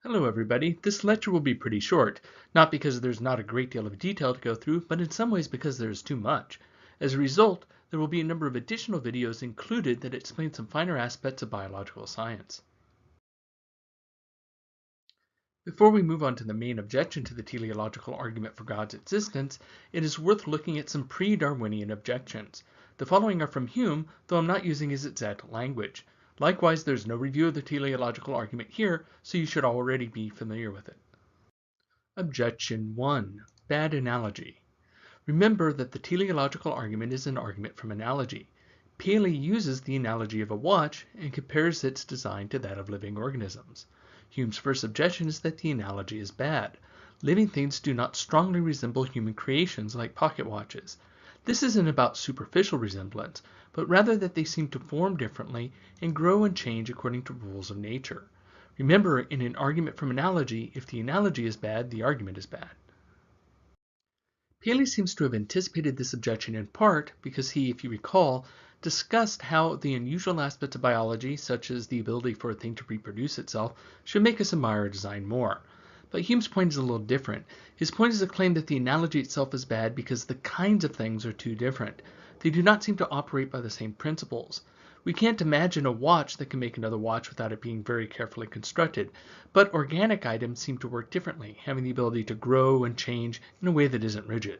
Hello everybody, this lecture will be pretty short, not because there's not a great deal of detail to go through, but in some ways because there's too much. As a result, there will be a number of additional videos included that explain some finer aspects of biological science. Before we move on to the main objection to the teleological argument for God's existence, it is worth looking at some pre-Darwinian objections. The following are from Hume, though I'm not using his exact language. Likewise, there's no review of the teleological argument here, so you should already be familiar with it. Objection 1. Bad analogy. Remember that the teleological argument is an argument from analogy. Paley uses the analogy of a watch and compares its design to that of living organisms. Hume's first objection is that the analogy is bad. Living things do not strongly resemble human creations like pocket watches. This isn't about superficial resemblance, but rather that they seem to form differently and grow and change according to rules of nature. Remember, in an argument from analogy, if the analogy is bad, the argument is bad. Paley seems to have anticipated this objection in part because he, if you recall, discussed how the unusual aspects of biology, such as the ability for a thing to reproduce itself, should make us admire design more. But Hume's point is a little different. His point is a claim that the analogy itself is bad because the kinds of things are too different. They do not seem to operate by the same principles. We can't imagine a watch that can make another watch without it being very carefully constructed, but organic items seem to work differently, having the ability to grow and change in a way that isn't rigid.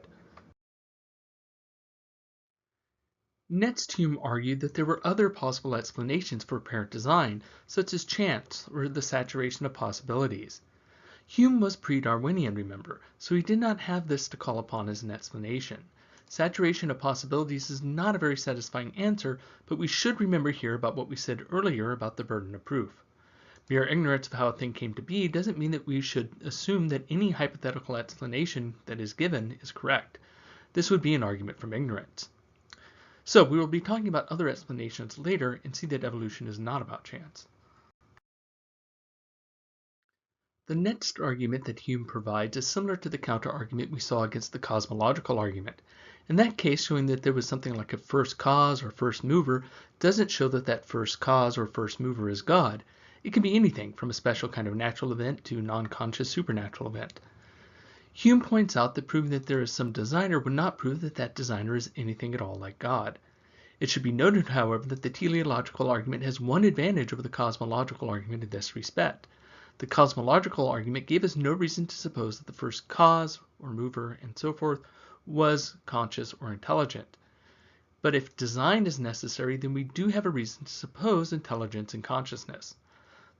Next, Hume argued that there were other possible explanations for apparent design, such as chance or the saturation of possibilities. Hume was pre-Darwinian, remember, so he did not have this to call upon as an explanation. Saturation of possibilities is not a very satisfying answer, but we should remember here about what we said earlier about the burden of proof. Mere ignorance of how a thing came to be doesn't mean that we should assume that any hypothetical explanation that is given is correct. This would be an argument from ignorance. So we will be talking about other explanations later and see that evolution is not about chance. The next argument that Hume provides is similar to the counter-argument we saw against the cosmological argument. In that case, showing that there was something like a first cause or first mover doesn't show that that first cause or first mover is God. It can be anything from a special kind of natural event to a non-conscious supernatural event. Hume points out that proving that there is some designer would not prove that that designer is anything at all like God. It should be noted, however, that the teleological argument has one advantage over the cosmological argument in this respect. The cosmological argument gave us no reason to suppose that the first cause or mover and so forth was conscious or intelligent. But if design is necessary, then we do have a reason to suppose intelligence and consciousness.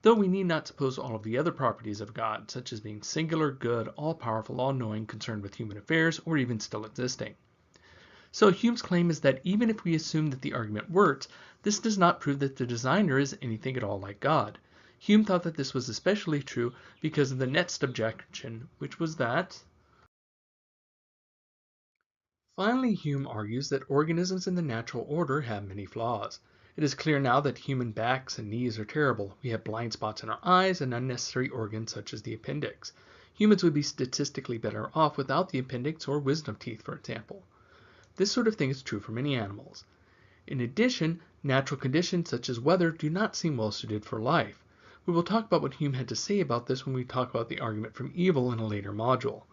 Though we need not suppose all of the other properties of God, such as being singular, good, all-powerful, all-knowing, concerned with human affairs, or even still existing. So Hume's claim is that even if we assume that the argument works, this does not prove that the designer is anything at all like God. Hume thought that this was especially true because of the next objection, which was that finally, Hume argues that organisms in the natural order have many flaws. It is clear now that human backs and knees are terrible. We have blind spots in our eyes and unnecessary organs such as the appendix. Humans would be statistically better off without the appendix or wisdom teeth, for example. This sort of thing is true for many animals. In addition, natural conditions such as weather do not seem well suited for life. We will talk about what Hume had to say about this when we talk about the argument from evil in a later module.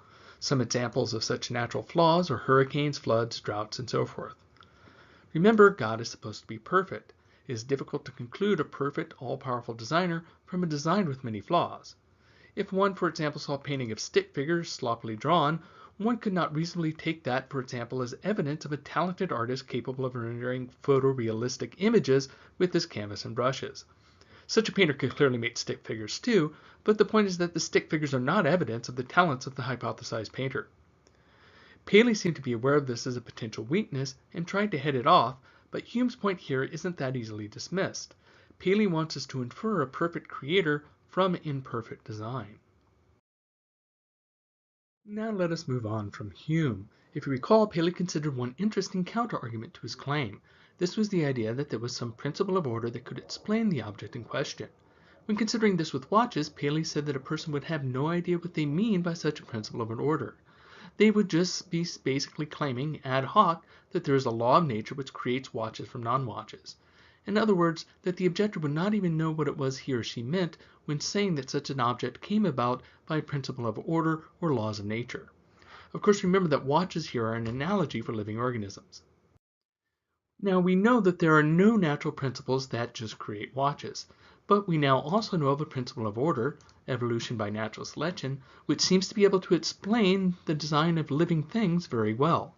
Some examples of such natural flaws are hurricanes, floods, droughts, and so forth. Remember, God is supposed to be perfect. It is difficult to conclude a perfect, all-powerful designer from a design with many flaws. If one, for example, saw a painting of stick figures sloppily drawn, one could not reasonably take that, for example, as evidence of a talented artist capable of rendering photorealistic images with his canvas and brushes. Such a painter could clearly make stick figures too, but the point is that the stick figures are not evidence of the talents of the hypothesized painter. Paley seemed to be aware of this as a potential weakness and tried to head it off, but Hume's point here isn't that easily dismissed. Paley wants us to infer a perfect creator from imperfect design. Now let us move on from Hume. If you recall, Paley considered one interesting counter-argument to his claim. This was the idea that there was some principle of order that could explain the object in question. When considering this with watches, Paley said that a person would have no idea what they mean by such a principle of an order. They would just be basically claiming ad hoc that there is a law of nature which creates watches from non-watches. In other words, that the objector would not even know what it was he or she meant when saying that such an object came about by a principle of order or laws of nature. Of course, remember that watches here are an analogy for living organisms. Now, we know that there are no natural principles that just create watches, but we now also know of a principle of order, evolution by natural selection, which seems to be able to explain the design of living things very well.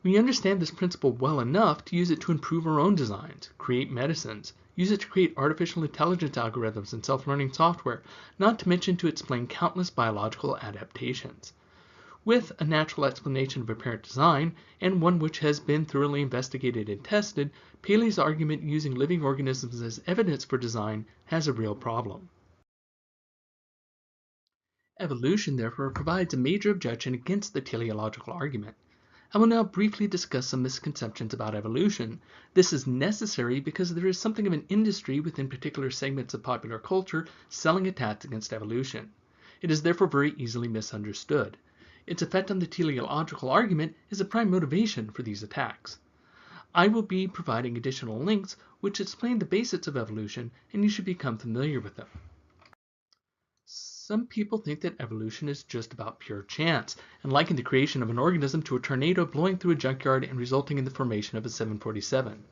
We understand this principle well enough to use it to improve our own designs, create medicines, use it to create artificial intelligence algorithms and self-learning software, not to mention to explain countless biological adaptations. With a natural explanation of apparent design, and one which has been thoroughly investigated and tested, Paley's argument using living organisms as evidence for design has a real problem. Evolution, therefore, provides a major objection against the teleological argument. I will now briefly discuss some misconceptions about evolution. This is necessary because there is something of an industry within particular segments of popular culture selling attacks against evolution. It is therefore very easily misunderstood. Its effect on the teleological argument is a prime motivation for these attacks. I will be providing additional links which explain the basics of evolution, and you should become familiar with them. Some people think that evolution is just about pure chance, and liken the creation of an organism to a tornado blowing through a junkyard and resulting in the formation of a 747.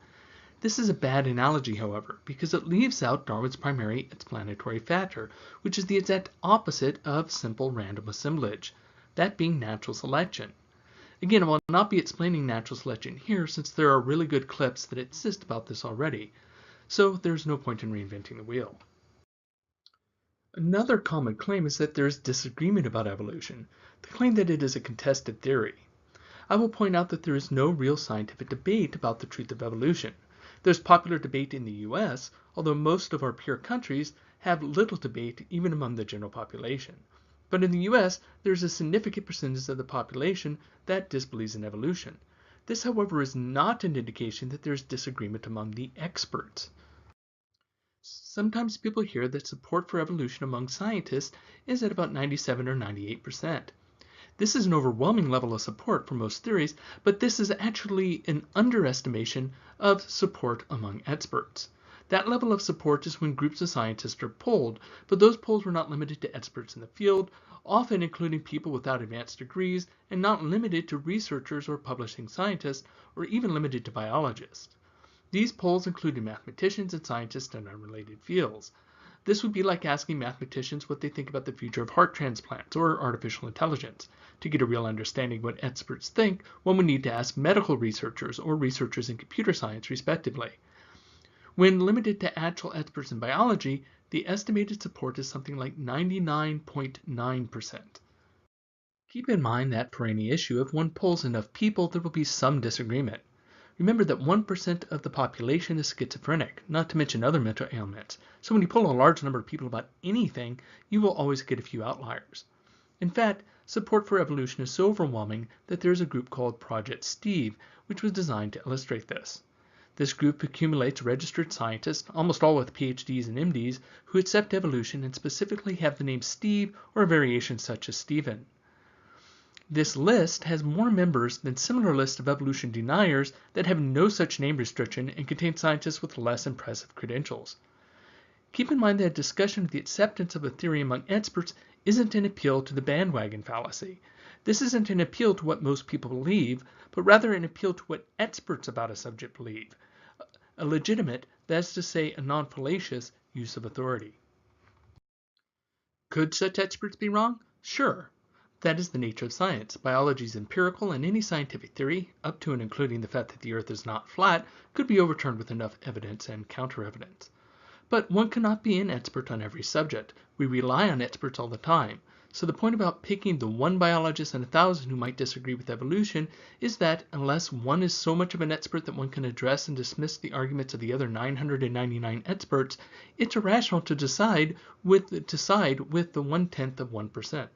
This is a bad analogy, however, because it leaves out Darwin's primary explanatory factor, which is the exact opposite of simple random assemblage, that being natural selection. Again, I will not be explaining natural selection here since there are really good clips that exist about this already, so there's no point in reinventing the wheel. Another common claim is that there is disagreement about evolution, the claim that it is a contested theory. I will point out that there is no real scientific debate about the truth of evolution. There's popular debate in the US, although most of our peer countries have little debate even among the general population. But in the US, there's a significant percentage of the population that disbelieves in evolution. This, however, is not an indication that there's disagreement among the experts. Sometimes people hear that support for evolution among scientists is at about 97 or 98%. This is an overwhelming level of support for most theories, but this is actually an underestimation of support among experts. That level of support is when groups of scientists are polled, but those polls were not limited to experts in the field, often including people without advanced degrees, and not limited to researchers or publishing scientists, or even limited to biologists. These polls included mathematicians and scientists in unrelated fields. This would be like asking mathematicians what they think about the future of heart transplants or artificial intelligence. To get a real understanding of what experts think, one would need to ask medical researchers or researchers in computer science, respectively. When limited to actual experts in biology, the estimated support is something like 99.9%. Keep in mind that for any issue, if one polls enough people, there will be some disagreement. Remember that 1% of the population is schizophrenic, not to mention other mental ailments. So when you poll a large number of people about anything, you will always get a few outliers. In fact, support for evolution is so overwhelming that there is a group called Project Steve, which was designed to illustrate this. This group accumulates registered scientists, almost all with PhDs and MDs, who accept evolution and specifically have the name Steve or a variation such as Stephen. This list has more members than similar lists of evolution deniers that have no such name restriction and contain scientists with less impressive credentials. Keep in mind that a discussion of the acceptance of a theory among experts isn't an appeal to the bandwagon fallacy. This isn't an appeal to what most people believe, but rather an appeal to what experts about a subject believe. A legitimate, that is to say, a non-fallacious, use of authority. Could such experts be wrong? Sure. That is the nature of science. Biology is empirical, and any scientific theory, up to and including the fact that the Earth is not flat, could be overturned with enough evidence and counter-evidence. But one cannot be an expert on every subject. We rely on experts all the time. So the point about picking the one biologist in 1,000 who might disagree with evolution is that unless one is so much of an expert that one can address and dismiss the arguments of the other 999 experts, it's irrational to side with the 1/10 of 1%.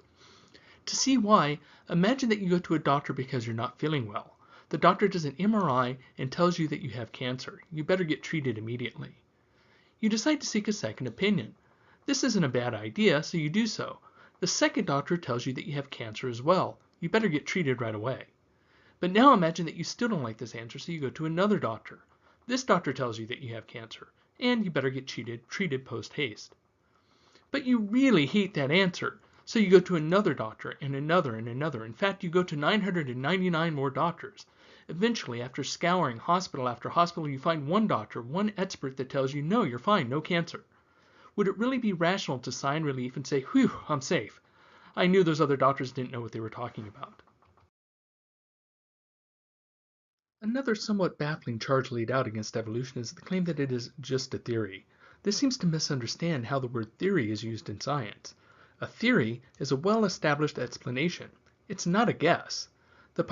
To see why, imagine that you go to a doctor because you're not feeling well. The doctor does an MRI and tells you that you have cancer. You better get treated immediately. You decide to seek a second opinion. This isn't a bad idea, so you do so. The second doctor tells you that you have cancer as well. You better get treated right away. But now imagine that you still don't like this answer, so you go to another doctor. This doctor tells you that you have cancer, and you better get treated post haste. But you really hate that answer, so you go to another doctor and another and another. In fact, you go to 999 more doctors. Eventually, after scouring hospital after hospital, you find one doctor, one expert that tells you, no, you're fine, no cancer. Would it really be rational to sigh in relief and say, whew, I'm safe? I knew those other doctors didn't know what they were talking about. Another somewhat baffling charge laid out against evolution is the claim that it is just a theory. This seems to misunderstand how the word theory is used in science. A theory is a well-established explanation. It's not a guess. The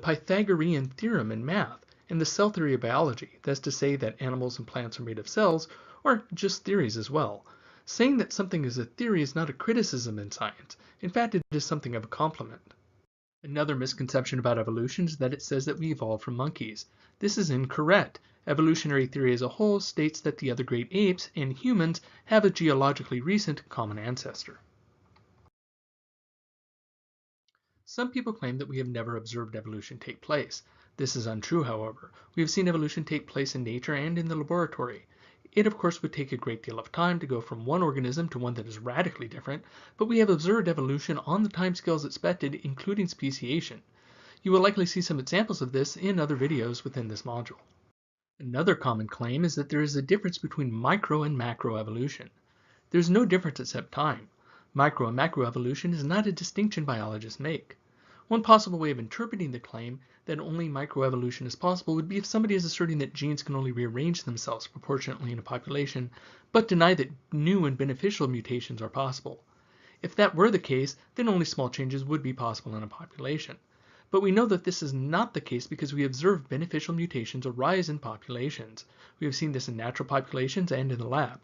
Pythagorean theorem in math and the cell theory of biology, that's to say that animals and plants are made of cells, are just theories as well. Saying that something is a theory is not a criticism in science. In fact, it is something of a compliment. Another misconception about evolution is that it says that we evolved from monkeys. This is incorrect. Evolutionary theory as a whole states that the other great apes and humans have a geologically recent common ancestor. Some people claim that we have never observed evolution take place. This is untrue, however. We have seen evolution take place in nature and in the laboratory. It, of course, would take a great deal of time to go from one organism to one that is radically different, but we have observed evolution on the timescales expected, including speciation. You will likely see some examples of this in other videos within this module. Another common claim is that there is a difference between micro and macro evolution. There is no difference except time. Micro and macro evolution is not a distinction biologists make. One possible way of interpreting the claim that only microevolution is possible would be if somebody is asserting that genes can only rearrange themselves proportionately in a population, but deny that new and beneficial mutations are possible. If that were the case, then only small changes would be possible in a population. But we know that this is not the case because we observe beneficial mutations arise in populations. We have seen this in natural populations and in the lab.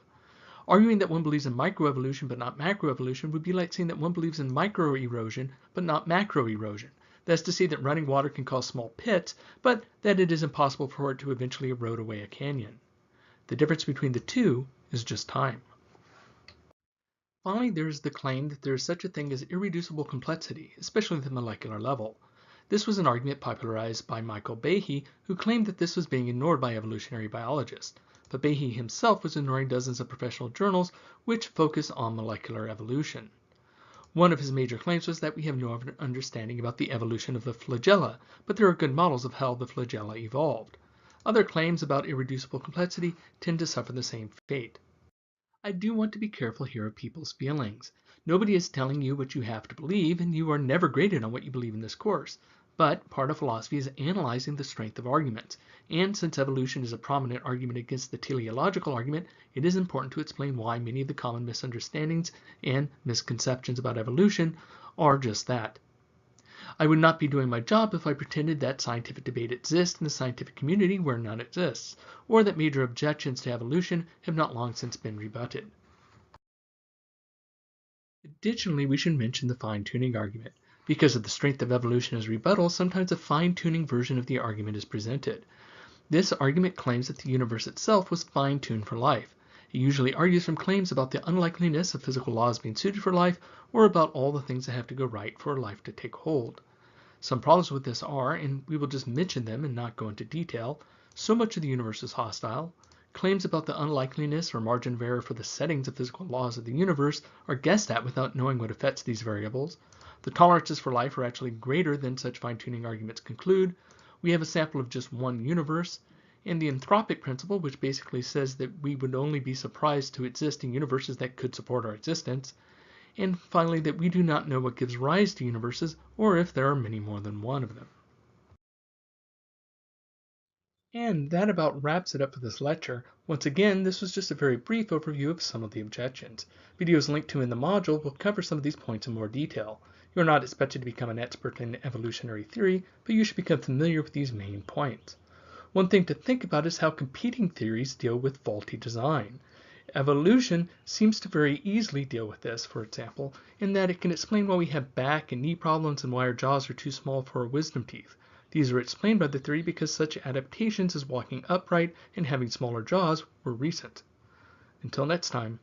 Arguing that one believes in microevolution but not macroevolution would be like saying that one believes in microerosion but not macroerosion. That's to say that running water can cause small pits, but that it is impossible for it to eventually erode away a canyon. The difference between the two is just time. Finally, there is the claim that there is such a thing as irreducible complexity, especially at the molecular level. This was an argument popularized by Michael Behe, who claimed that this was being ignored by evolutionary biologists. But Behe himself was ignoring dozens of professional journals which focus on molecular evolution. One of his major claims was that we have no understanding about the evolution of the flagella, but there are good models of how the flagella evolved. Other claims about irreducible complexity tend to suffer the same fate. I do want to be careful here of people's feelings. Nobody is telling you what you have to believe, and you are never graded on what you believe in this course. But part of philosophy is analyzing the strength of arguments, and since evolution is a prominent argument against the teleological argument, it is important to explain why many of the common misunderstandings and misconceptions about evolution are just that. I would not be doing my job if I pretended that scientific debate exists in the scientific community where none exists, or that major objections to evolution have not long since been rebutted. Additionally, we should mention the fine-tuning argument. Because of the strength of evolution as rebuttal, sometimes a fine-tuning version of the argument is presented. This argument claims that the universe itself was fine-tuned for life. It usually argues from claims about the unlikeliness of physical laws being suited for life, or about all the things that have to go right for life to take hold. Some problems with this are, and we will just mention them and not go into detail, so much of the universe is hostile. Claims about the unlikeliness or margin of error for the settings of physical laws of the universe are guessed at without knowing what affects these variables. The tolerances for life are actually greater than such fine-tuning arguments conclude. We have a sample of just one universe. And the anthropic principle, which basically says that we would only be surprised to exist in universes that could support our existence. And finally, that we do not know what gives rise to universes, or if there are many more than one of them. And that about wraps it up for this lecture. Once again, this was just a very brief overview of some of the objections. Videos linked to in the module will cover some of these points in more detail. You are not expected to become an expert in evolutionary theory, but you should become familiar with these main points. One thing to think about is how competing theories deal with faulty design. Evolution seems to very easily deal with this, for example, in that it can explain why we have back and knee problems and why our jaws are too small for our wisdom teeth. These are explained by the theory because such adaptations as walking upright and having smaller jaws were recent. Until next time.